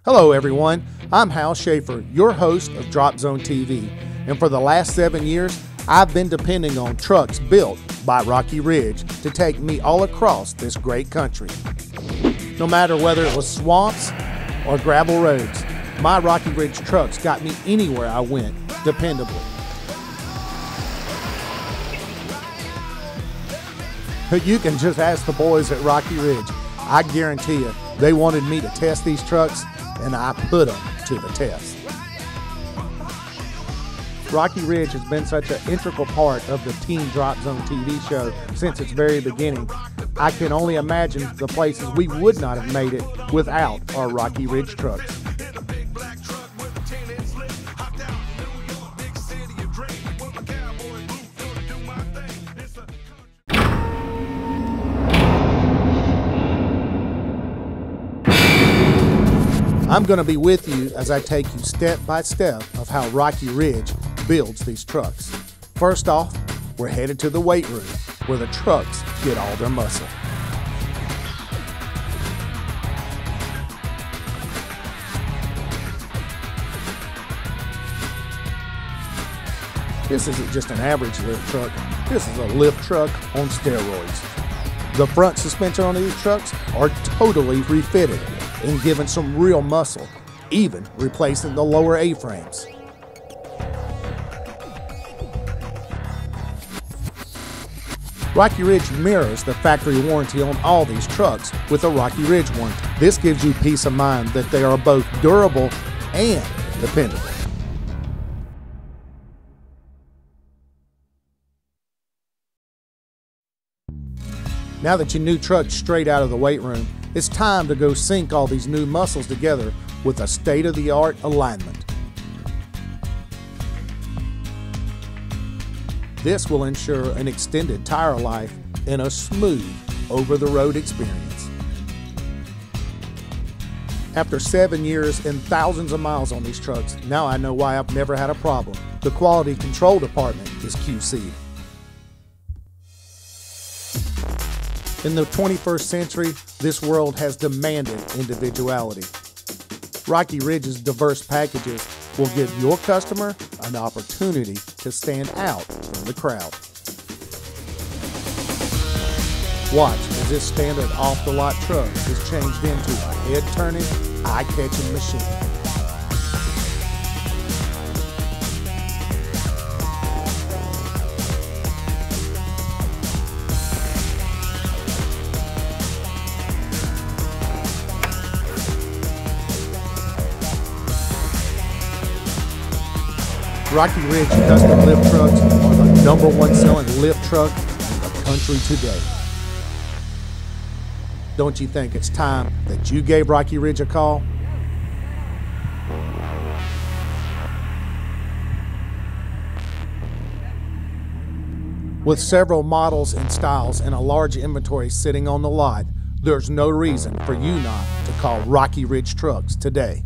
Hello everyone, I'm Hal Shaffer, your host of Drop Zone TV, and for the last 7 years, I've been depending on trucks built by Rocky Ridge to take me all across this great country. No matter whether it was swamps or gravel roads, my Rocky Ridge trucks got me anywhere I went, dependably. You can just ask the boys at Rocky Ridge. I guarantee you, they wanted me to test these trucks, and I put them to the test. Rocky Ridge has been such an integral part of the Team Drop Zone TV show since its very beginning. I can only imagine the places we would not have made it without our Rocky Ridge trucks. I'm going to be with you as I take you step by step of how Rocky Ridge builds these trucks. First off, we're headed to the weight room where the trucks get all their muscle. This isn't just an average lift truck, this is a lift truck on steroids. The front suspension on these trucks are totally refitted and given some real muscle, even replacing the lower A-frames. Rocky Ridge mirrors the factory warranty on all these trucks with a Rocky Ridge warranty. This gives you peace of mind that they are both durable and dependable. Now that your new truck's straight out of the weight room, it's time to go sync all these new muscles together with a state-of-the-art alignment. This will ensure an extended tire life and a smooth, over-the-road experience. After 7 years and thousands of miles on these trucks, now I know why I've never had a problem. The quality control department is QC. In the 21st century, this world has demanded individuality. Rocky Ridge's diverse packages will give your customer an opportunity to stand out from the crowd. Watch as this standard off-the-lot truck is changed into a head-turning, eye-catching machine. Rocky Ridge custom lift trucks are the #1 selling lift truck in the country today. Don't you think it's time that you gave Rocky Ridge a call? With several models and styles and a large inventory sitting on the lot, there's no reason for you not to call Rocky Ridge Trucks today.